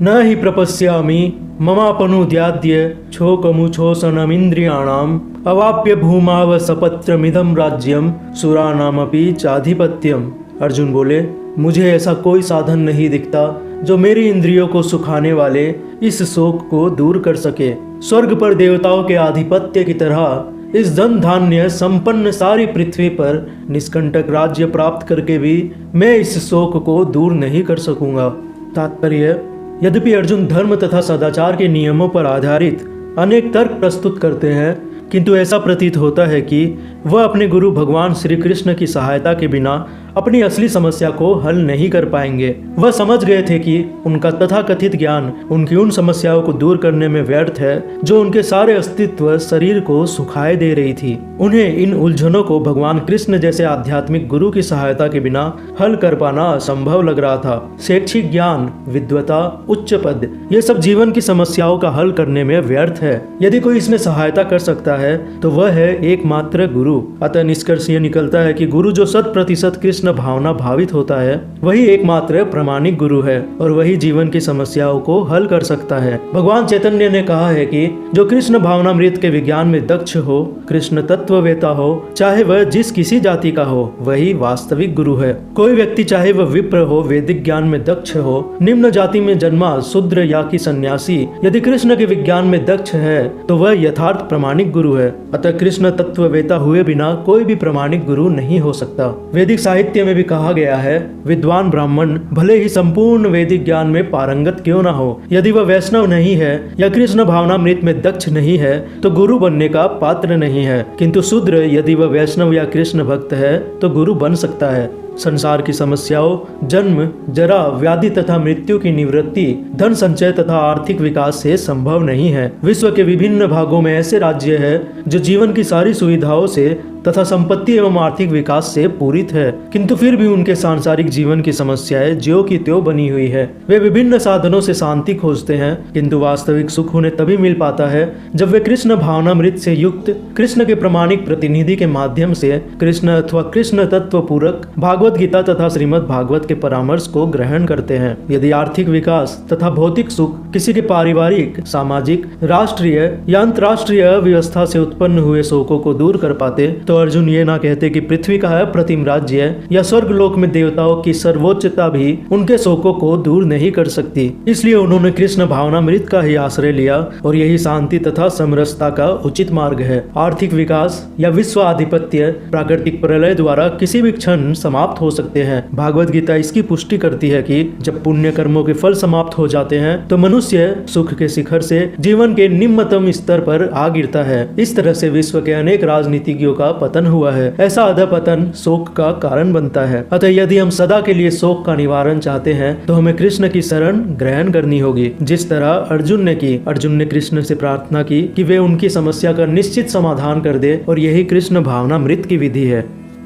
न हि प्रपश्यामि ममापनुद्याद्य छोकमुछोषणमिन्द्रियाणाम् अवाप्य भूमाव सपत्रमिदं राज्यम सुरानामपि चाधिपत्यम। अर्जुन बोले, मुझे ऐसा कोई साधन नहीं दिखता जो मेरी इंद्रियों को सुखाने वाले इस शोक को दूर कर सके। स्वर्ग पर देवताओं के आधिपत्य की तरह इस धन धान्य संपन्न सारी पृथ्वी पर निष्कंटक राज्य प्राप्त करके भी मैं इस शोक को दूर नहीं कर सकूंगा। तात्पर्य, यद्यपि अर्जुन धर्म तथा सदाचार के नियमों पर आधारित अनेक तर्क प्रस्तुत करते हैं, किंतु ऐसा प्रतीत होता है कि वह अपने गुरु भगवान श्री कृष्ण की सहायता के बिना अपनी असली समस्या को हल नहीं कर पाएंगे। वह समझ गए थे कि उनका तथाकथित ज्ञान उनकी उन समस्याओं को दूर करने में व्यर्थ है जो उनके सारे अस्तित्व शरीर को सुखाए दे रही थी। उन्हें इन उलझनों को भगवान कृष्ण जैसे आध्यात्मिक गुरु की सहायता के बिना हल कर पाना असंभव लग रहा था। शैक्षिक ज्ञान, विद्वता, उच्च पद, ये सब जीवन की समस्याओं का हल करने में व्यर्थ है। यदि कोई इसमें सहायता कर सकता है तो वह है एकमात्र गुरु। अतः निष्कर्ष ये निकलता है कि गुरु जो 100% कृष्ण भावना भावित होता है वही एकमात्र प्रमाणिक गुरु है और वही जीवन की समस्याओं को हल कर सकता है। भगवान चैतन्य ने कहा है कि जो कृष्ण भावनामृत के विज्ञान में दक्ष हो, कृष्ण तत्ववेता हो, चाहे वह जिस किसी जाति का हो, वही वास्तविक गुरु है। कोई व्यक्ति चाहे वह विप्र हो, वैदिक ज्ञान में दक्ष हो, निम्न जाति में जन्मा शूद्र या कि सन्यासी, यदि कृष्ण के विज्ञान में दक्ष है तो वह यथार्थ प्रमाणिक गुरु है। अतः कृष्ण तत्ववेता हुए बिना कोई भी प्रमाणिक गुरु नहीं हो सकता। वैदिक साहित्य में भी कहा गया है, विद्वान ब्राह्मण भले ही संपूर्ण वैदिक ज्ञान में पारंगत क्यों न हो, यदि वह वैष्णव नहीं है या कृष्ण भावनामृत में दक्ष नहीं है तो गुरु बनने का पात्र नहीं है। किंतु शूद्र यदि वह वैष्णव या कृष्ण भक्त है तो गुरु बन सकता है। संसार की समस्याओं, जन्म, जरा, व्याधि तथा मृत्यु की निवृत्ति धन संचय तथा आर्थिक विकास से संभव नहीं है। विश्व के विभिन्न भागों में ऐसे राज्य है जो जीवन की सारी सुविधाओं से तथा संपत्ति एवं आर्थिक विकास से पूरित है, किंतु फिर भी उनके सांसारिक जीवन की समस्याएं ज्यों की त्यों बनी हुई है। वे विभिन्न साधनों से शांति खोजते हैं, किंतु वास्तविक सुख उन्हें तभी मिल पाता है जब वे कृष्ण भावनामृत से युक्त कृष्ण के प्रमाणिक प्रतिनिधि के माध्यम से कृष्ण अथवा कृष्ण तत्व पूरक भागवत गीता तथा श्रीमद् भागवत के परामर्श को ग्रहण करते हैं। यदि आर्थिक विकास तथा भौतिक सुख किसी के पारिवारिक, सामाजिक, राष्ट्रीय या अंतर्राष्ट्रीय अव्यवस्था से उत्पन्न हुए शोकों को दूर कर पाते तो अर्जुन ये ना कहते कि पृथ्वी का अप्रतिम राज्य या स्वर्ग लोक में देवताओं की सर्वोच्चता भी उनके शोकों को दूर नहीं कर सकती। इसलिए उन्होंने कृष्ण भावनामृत का ही आश्रय लिया और यही शांति तथा समरसता का उचित मार्ग है। आर्थिक विकास या विश्व आधिपत्य प्राकृतिक प्रलय द्वारा किसी भी क्षण समाप्त हो सकते हैं। भागवत गीता इसकी पुष्टि करती है कि जब पुण्य कर्मों के फल समाप्त हो जाते हैं तो मनुष्य सुख के शिखर से जीवन के निम्नतम स्तर पर आ गिरता है। इस तरह से विश्व के अनेक राजनीतिज्ञों का पतन हुआ है। ऐसा अधपतन शोक का कारण बनता है। अतः यदि हम सदा के लिए शोक का निवारण चाहते हैं तो हमें कृष्ण की शरण ग्रहण करनी होगी, जिस तरह अर्जुन ने की। अर्जुन ने कृष्ण से प्रार्थना की कि वे उनकी समस्या का निश्चित समाधान कर दे और यही कृष्ण भावनामृत की विधि है।